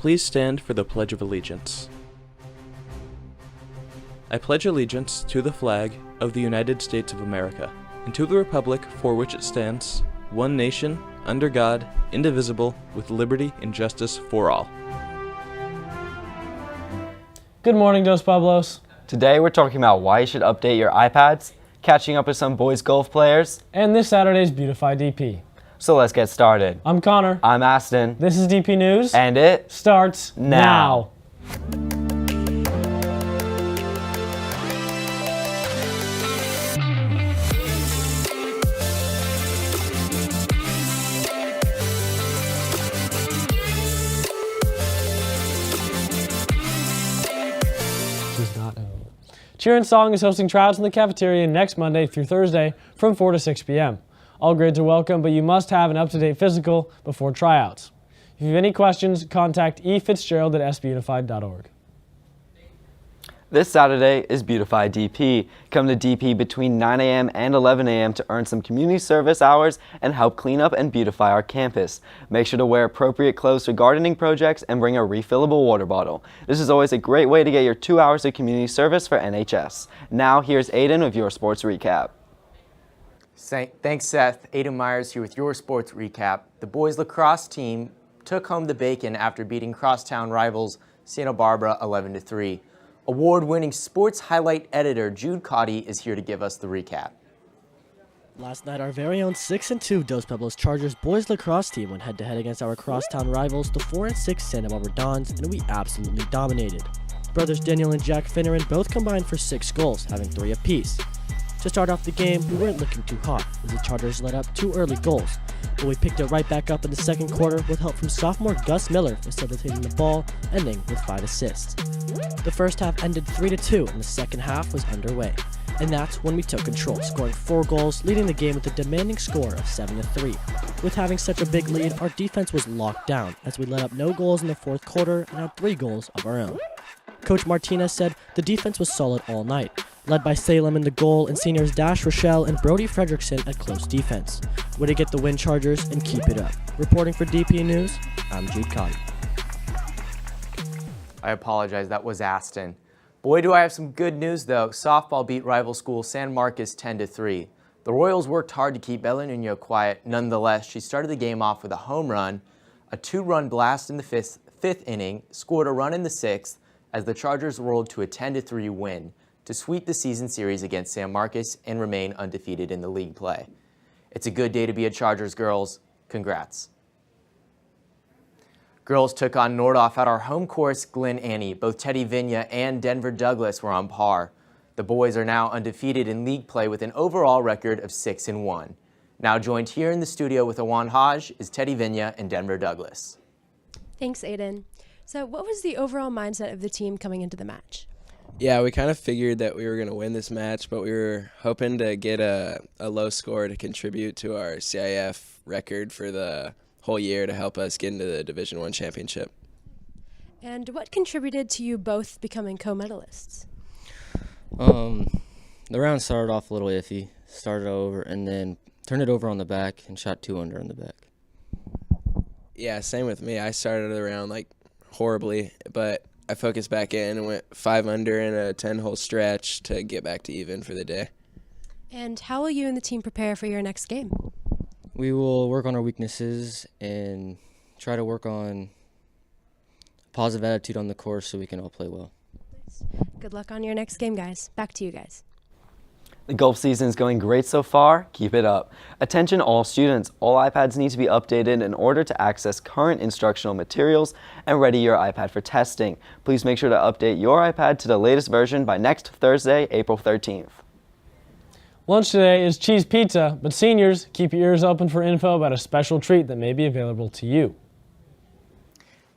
Please stand for the Pledge of Allegiance. I pledge allegiance to the flag of the United States of America, and to the republic for which it stands, one nation, under God, indivisible, with liberty and justice for all. Good morning, Dos Pueblos. Today we're talking about why you should update your iPads, catching up with some boys golf players, And this Saturday's Beautify DP. So let's get started. I'm Connor. I'm Aston. This is DP News. And it starts now. Cheer and Song is hosting tryouts in the cafeteria next Monday through Thursday from 4 to 6 p.m. All grades are welcome, but you must have an up-to-date physical before tryouts. If you have any questions, contact eFitzgerald at sbunified.org. This Saturday is Beautify DP. Come to DP between 9 a.m. and 11 a.m. to earn some community service hours and help clean up and beautify our campus. Make sure to wear appropriate clothes for gardening projects and bring a refillable water bottle. This is always a great way to get your 2 hours of community service for NHS. Now here's Aiden with your sports recap. Thanks, Seth. Aiden Myers here with your sports recap. The boys lacrosse team took home the bacon after beating crosstown rivals Santa Barbara 11-3. Award-winning sports highlight editor Jude Cotty is here to give us the recap. Last night, our very own 6-2 Dos Pueblos Chargers boys lacrosse team went head-to-head against our crosstown rivals, the 4-6 Santa Barbara Dons, and we absolutely dominated. Brothers Daniel and Jack Finneran both combined for 6 goals, having 3 apiece. To start off the game, we weren't looking too hot, as the Chargers let up 2 early goals, but we picked it right back up in the second quarter with help from sophomore Gus Miller facilitating the ball, ending with 5 assists. The first half ended 3-2, and the second half was underway, and that's when we took control, scoring 4 goals, leading the game with a demanding score of 7-3. With having such a big lead, our defense was locked down, as we let up no goals in the fourth quarter and had 3 goals of our own. Coach Martinez said the defense was solid all night, led by Salem in the goal and seniors Dash Rochelle and Brody Fredrickson at close defense. Way to get the win, Chargers, and keep it up. Reporting for DP News, I'm Jude Cotty. I apologize, that was Aston. Boy, do I have some good news, though. Softball beat rival school San Marcos 10-3. The Royals worked hard to keep Ella Nuno quiet. Nonetheless, she started the game off with a home run, a 2-run blast in the fifth inning, scored a run in the 6th, as the Chargers rolled to a 10-3 win to sweep the season series against San Marcos and remain undefeated in the league play. It's a good day to be a Chargers, girls. Congrats. Girls took on Nordhoff at our home course, Glen Annie. Both Teddy Vigna and Denver Douglas were on par. The boys are now undefeated in league play with an overall record of 6-1. Now joined here in the studio with Awan Haj is Teddy Vigna and Denver Douglas. Thanks, Aiden. So what was the overall mindset of the team coming into the match? Yeah, we kind of figured that we were going to win this match, but we were hoping to get a low score to contribute to our CIF record for the whole year to help us get into the Division I championship. And what contributed to you both becoming co-medalists? The round started off a little iffy, started over, and then turned it over on the back and shot 2 under on the back. Yeah, same with me. I started the round horribly, but I focused back in and went 5 under in a 10-hole stretch to get back to even for the day. And how will you and the team prepare for your next game? We will work on our weaknesses and try to work on a positive attitude on the course so we can all play well. Good luck on your next game, guys. Back to you guys. The golf season is going great so far. Keep it up. Attention all students. All iPads need to be updated in order to access current instructional materials and ready your iPad for testing. Please make sure to update your iPad to the latest version by next Thursday, April 13th. Lunch today is cheese pizza, but seniors, keep your ears open for info about a special treat that may be available to you.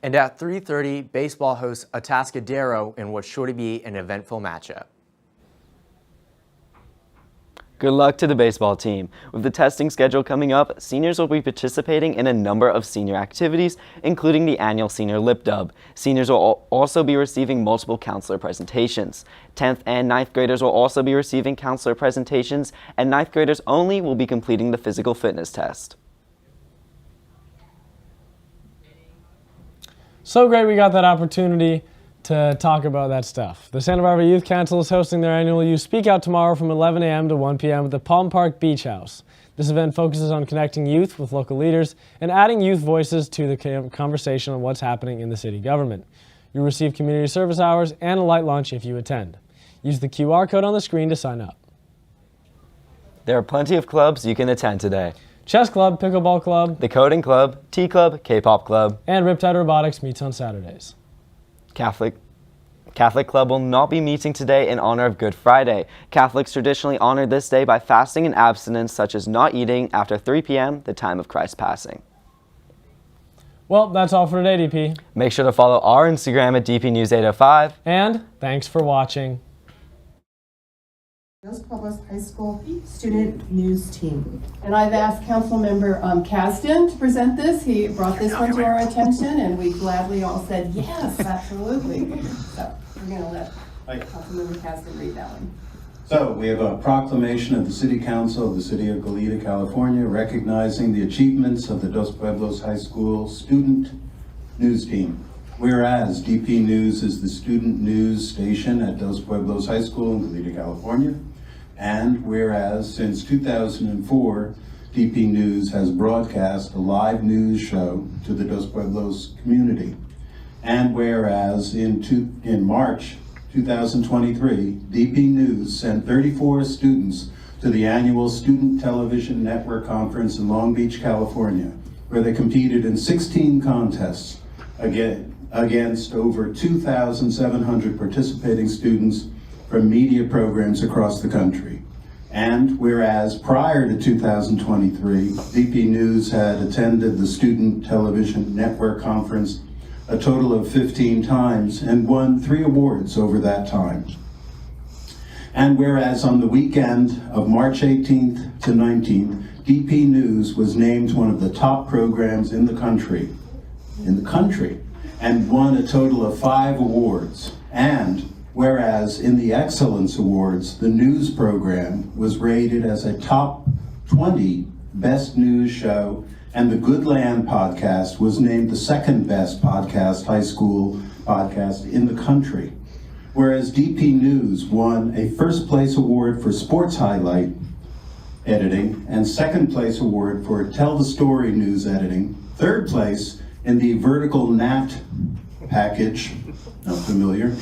And at 3:30, baseball hosts Atascadero in what's sure to be an eventful matchup. Good luck to the baseball team. With the testing schedule coming up, seniors will be participating in a number of senior activities, including the annual Senior Lip Dub. Seniors will also be receiving multiple counselor presentations. 10th and 9th graders will also be receiving counselor presentations, and 9th graders only will be completing the physical fitness test. So great we got that opportunity to talk about that stuff. The Santa Barbara Youth Council is hosting their annual Youth Speak Out tomorrow from 11 a.m. to 1 p.m. at the Palm Park Beach House. This event focuses on connecting youth with local leaders and adding youth voices to the conversation on what's happening in the city government. You'll receive community service hours and a light lunch if you attend. Use the QR code on the screen to sign up. There are plenty of clubs you can attend today. Chess Club, Pickleball Club, The Coding Club, Tea Club, K-Pop Club, and Riptide Robotics meets on Saturdays. Catholic Club will not be meeting today in honor of Good Friday. Catholics traditionally honor this day by fasting and abstinence, such as not eating after 3 p.m., the time of Christ's passing. Well, that's all for today, DP. Make sure to follow our Instagram at DPNews805. And thanks for watching. Dos Pueblos High School Student News Team. And I've asked Councilmember Kasdan to present this. He brought this one to our attention, and we gladly all said, yes, absolutely. So we're going to let Councilmember Kasdan read that one. So we have a proclamation of the City Council of the City of Goleta, California, recognizing the achievements of the Dos Pueblos High School Student News Team. Whereas DP News is the student news station at Dos Pueblos High School in Goleta, California. And whereas since 2004, DP News has broadcast a live news show to the Dos Pueblos community. And whereas in March 2023, DP News sent 34 students to the annual Student Television Network Conference in Long Beach, California, where they competed in 16 contests against over 2,700 participating students from media programs across the country. And whereas prior to 2023, DP News had attended the Student Television Network Conference a total of 15 times and won 3 awards over that time. And whereas on the weekend of March 18th to 19th, DP News was named one of the top programs in the country, and won a total of 5 awards. And whereas in the Excellence Awards, the news program was rated as a top 20 best news show, and the Good Land podcast was named the 2nd best high school podcast in the country. Whereas DP News won a 1st place award for sports highlight editing and 2nd place award for Tell the Story news editing, 3rd place in the vertical Nat package, not familiar,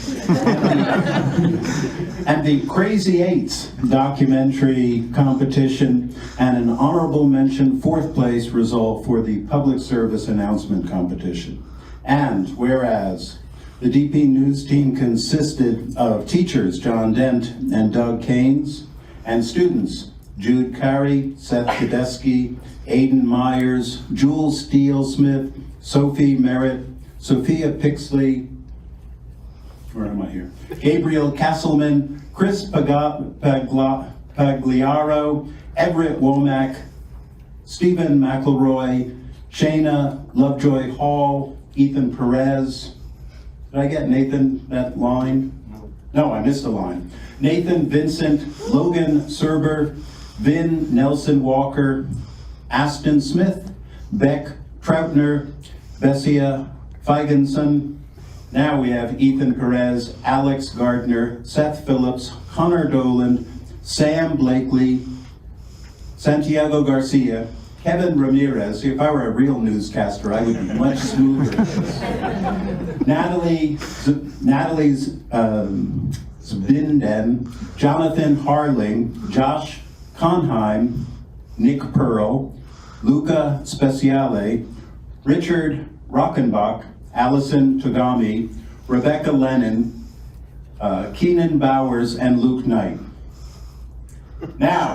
and the Crazy Eights documentary competition, and an honorable mention 4th place result for the public service announcement competition. And whereas the DP News team consisted of teachers John Dent and Doug Keynes, and students Jude Carey, Seth Tedeschi, Aiden Myers, Jules Steele-Smith, Sophie Merritt, Sophia Pixley, where am I here? Gabriel Kesselman, Chris Pagliaro, Everett Womack, Stephen McElroy, Shayna Lovejoy Hall, Ethan Perez. Did I get Nathan that line? No, I missed a line. Nathan Vincent, Logan Serber, Vin Nelson Walker, Aston Smith, Beck Troutner, Bessia Feigenson. Now we have Ethan Perez, Alex Gardner, Seth Phillips, Connor Doland, Sam Blakely, Santiago Garcia, Kevin Ramirez. If I were a real newscaster, I would be much smoother. Natalie Zbinden, Jonathan Harling, Josh Conheim, Nick Pearl, Luca Speciale, Richard Rockenbach, Allison Togami, Rebecca Lennon, Keenan Bowers, and Luke Knight. Now,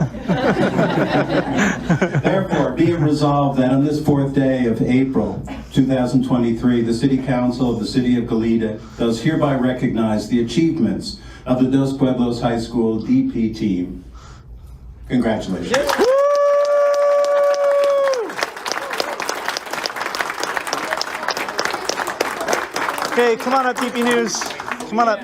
therefore, be it resolved that on this 4th day of April 2023, the City Council of the City of Goleta does hereby recognize the achievements of the Dos Pueblos High School DP team. Congratulations. Okay, come on up, DP News. Come on up.